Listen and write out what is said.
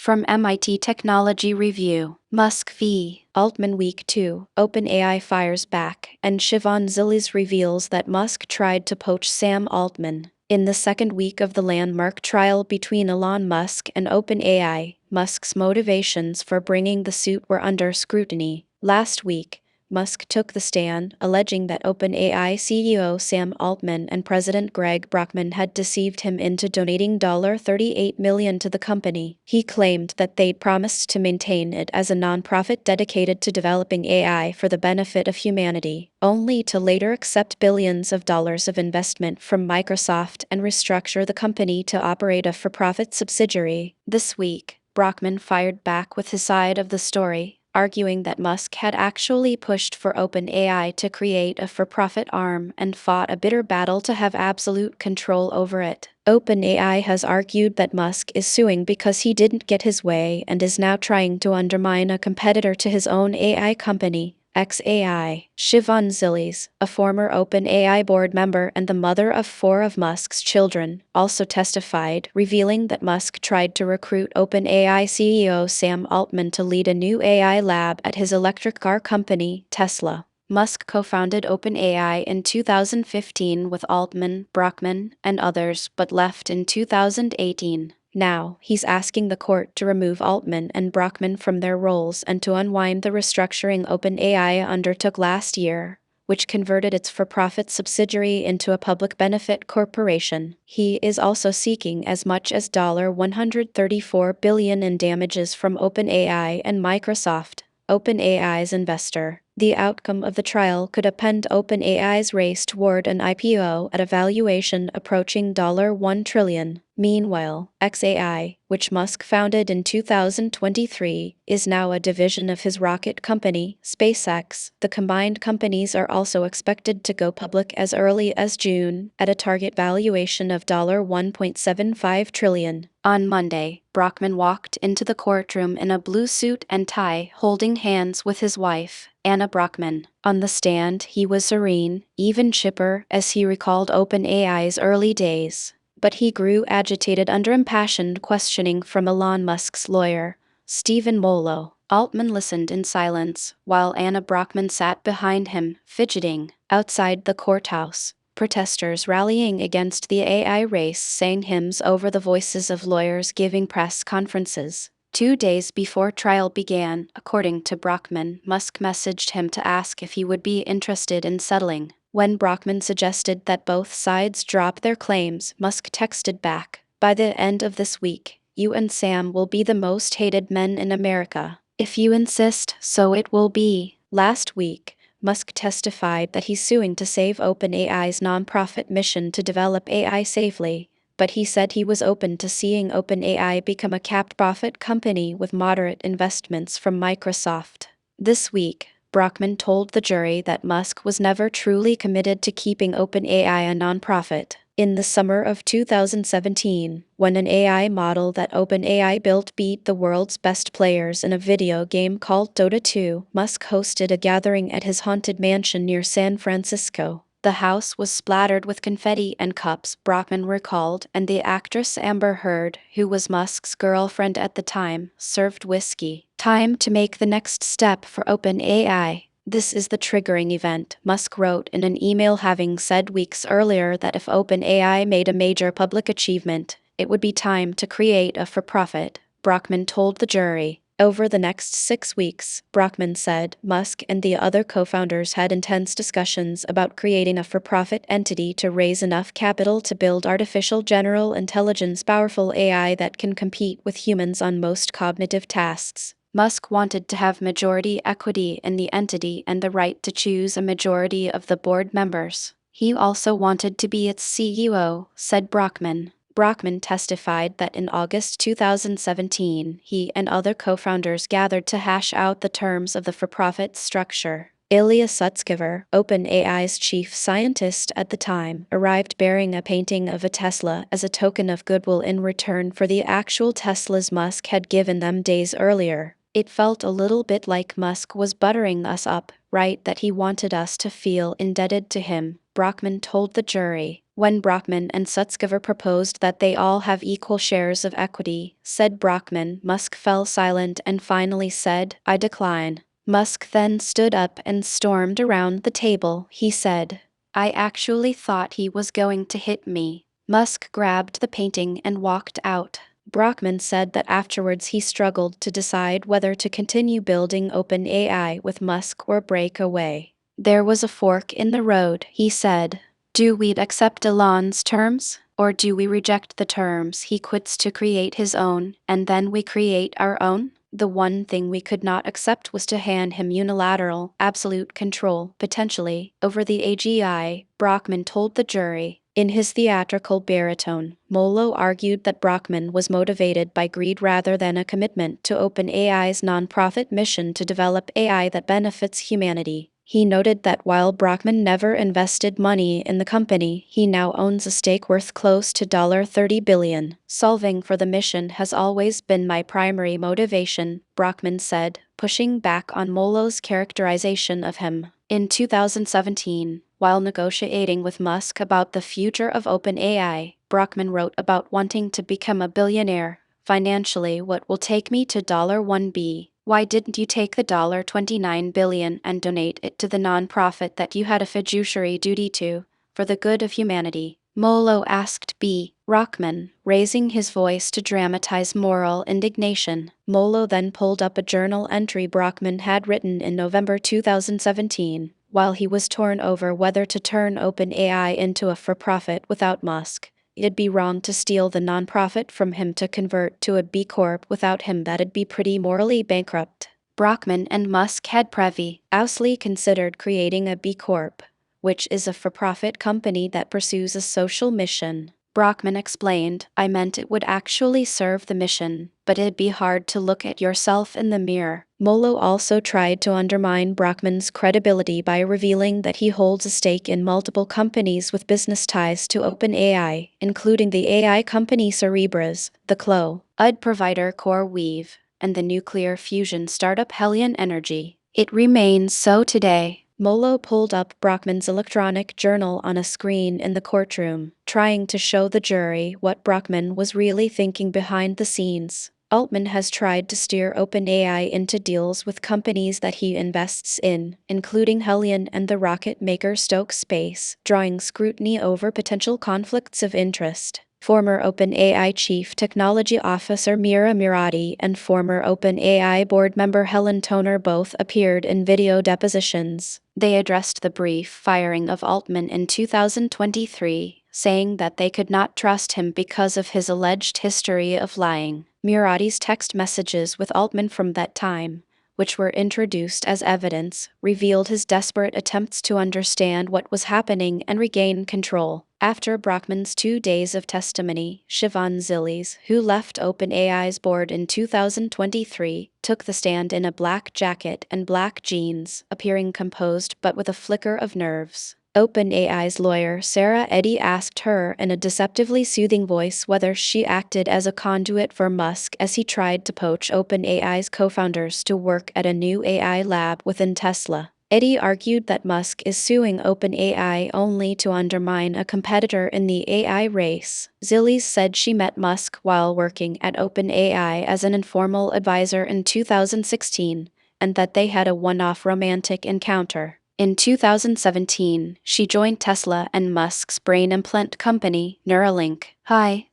From MIT Technology Review, Musk v. Altman Week 2, OpenAI fires back, and Shivon Zilis reveals that Musk tried to poach Sam Altman. In the second week of the landmark trial between Elon Musk and OpenAI, Musk's motivations for bringing the suit were under scrutiny. Last week, Musk took the stand, alleging that OpenAI CEO Sam Altman and President Brockman had deceived him into donating $38 million to the company. He claimed that they'd promised to maintain it as a nonprofit dedicated to developing AI for the benefit of humanity, only to later accept billions of dollars of investment from Microsoft and restructure the company to operate a for-profit subsidiary. This week, Brockman fired back with his side of the story, arguing that Musk had actually pushed for OpenAI to create a for-profit arm and fought a bitter battle to have absolute control over it. OpenAI has argued that Musk is suing because he didn't get his way and is now trying to undermine a competitor to his own AI company, xAI. Shivon Zilis, a former OpenAI board member and the mother of 4 of Musk's children, also testified, revealing that Musk tried to recruit OpenAI CEO Sam Altman to lead a new AI lab at his electric car company, Tesla. Musk co-founded OpenAI in 2015 with Altman, Brockman, and others, but left in 2018. Now, he's asking the court to remove Altman and Brockman from their roles and to unwind the restructuring OpenAI undertook last year, which converted its for-profit subsidiary into a public benefit corporation. He is also seeking as much as $134 billion in damages from OpenAI and Microsoft, OpenAI's investor. The outcome of the trial could upend OpenAI's race toward an IPO at a valuation approaching $1 trillion. Meanwhile, xAI, which Musk founded in 2023, is now a division of his rocket company, SpaceX. The combined companies are also expected to go public as early as June, at a target valuation of $1.75 trillion. On Monday, Brockman walked into the courtroom in a blue suit and tie, holding hands with his wife, Anna Brockman. On the stand, he was serene, even chipper, as he recalled OpenAI's early days. But he grew agitated under impassioned questioning from Elon Musk's lawyer, Stephen Molo. Altman listened in silence, while Anna Brockman sat behind him, fidgeting. Outside the courthouse, protesters rallying against the AI race sang hymns over the voices of lawyers giving press conferences. 2 days before trial began, according to Brockman, Musk messaged him to ask if he would be interested in settling. When Brockman suggested that both sides drop their claims, Musk texted back, "By the end of this week, you and Sam will be the most hated men in America. If you insist, so it will be." Last week, Musk testified that he's suing to save OpenAI's nonprofit mission to develop AI safely, but he said he was open to seeing OpenAI become a capped profit company with moderate investments from Microsoft. This week, Brockman told the jury that Musk was never truly committed to keeping OpenAI a nonprofit. In the summer of 2017, when an AI model that OpenAI built beat the world's best players in a video game called Dota 2, Musk hosted a gathering at his haunted mansion near San Francisco. The house was splattered with confetti and cups, Brockman recalled, and the actress Amber Heard, who was Musk's girlfriend at the time, served whiskey. Time to make the next step for OpenAI. This is the triggering event, Musk wrote in an email, having said weeks earlier that if OpenAI made a major public achievement, it would be time to create a for-profit. Brockman told the jury. Over the next 6 weeks, Brockman said, Musk and the other co-founders had intense discussions about creating a for-profit entity to raise enough capital to build artificial general intelligence powerful AI that can compete with humans on most cognitive tasks. Musk wanted to have majority equity in the entity and the right to choose a majority of the board members. He also wanted to be its CEO, said Brockman. Brockman testified that in August 2017, he and other co-founders gathered to hash out the terms of the for-profit structure. Ilya Sutskever, OpenAI's chief scientist at the time, arrived bearing a painting of a Tesla as a token of goodwill in return for the actual Teslas Musk had given them days earlier. It felt a little bit like Musk was buttering us up, right? That he wanted us to feel indebted to him, Brockman told the jury. When Brockman and Sutskever proposed that they all have equal shares of equity, said Brockman, Musk fell silent and finally said, "I decline." Musk then stood up and stormed around the table. He said, "I actually thought he was going to hit me." Musk grabbed the painting and walked out. Brockman said that afterwards he struggled to decide whether to continue building OpenAI with Musk or break away. "There was a fork in the road," he said. "Do we accept Elon's terms, or do we reject the terms he quits to create his own, and then we create our own?" The one thing we could not accept was to hand him unilateral, absolute control, potentially, over the AGI, Brockman told the jury. In his theatrical baritone, Molo argued that Brockman was motivated by greed rather than a commitment to OpenAI's nonprofit mission to develop AI that benefits humanity. He noted that while Brockman never invested money in the company, he now owns a stake worth close to $30 billion. "Solving for the mission has always been my primary motivation," Brockman said, pushing back on Molo's characterization of him. In 2017, while negotiating with Musk about the future of OpenAI, Brockman wrote about wanting to become a billionaire. "Financially, what will take me to $1 billion? Why didn't you take the $29 billion and donate it to the nonprofit that you had a fiduciary duty to, for the good of humanity?" Molo asked B. Brockman, raising his voice to dramatize moral indignation. Molo then pulled up a journal entry Brockman had written in November 2017, while he was torn over whether to turn OpenAI into a for-profit without Musk. "It'd be wrong to steal the nonprofit from him to convert to a B Corp without him. That'd be pretty morally bankrupt." Brockman and Musk had previously considered creating a B Corp, which is a for-profit company that pursues a social mission. Brockman explained, "I meant it would actually serve the mission, but it'd be hard to look at yourself in the mirror." Molo also tried to undermine Brockman's credibility by revealing that he holds a stake in multiple companies with business ties to OpenAI, including the AI company Cerebras, the cloud provider CoreWeave, and the nuclear fusion startup Helion Energy. It remains so today. Molo pulled up Brockman's electronic journal on a screen in the courtroom, trying to show the jury what Brockman was really thinking behind the scenes. Altman has tried to steer OpenAI into deals with companies that he invests in, including Helion and the rocket maker Stoke Space, drawing scrutiny over potential conflicts of interest. Former OpenAI Chief Technology Officer Mira Murati and former OpenAI board member Helen Toner both appeared in video depositions. They addressed the brief firing of Altman in 2023, saying that they could not trust him because of his alleged history of lying. Murati's text messages with Altman from that time, which were introduced as evidence, revealed his desperate attempts to understand what was happening and regain control. After Brockman's 2 days of testimony, Shivon Zilis, who left OpenAI's board in 2023, took the stand in a black jacket and black jeans, appearing composed but with a flicker of nerves. OpenAI's lawyer Sarah Eddy asked her in a deceptively soothing voice whether she acted as a conduit for Musk as he tried to poach OpenAI's co-founders to work at a new AI lab within Tesla. Eddy argued that Musk is suing OpenAI only to undermine a competitor in the AI race. Zilis said she met Musk while working at OpenAI as an informal advisor in 2016, and that they had a one-off romantic encounter. In 2017, she joined Tesla and Musk's brain implant company, Neuralink. "Hi,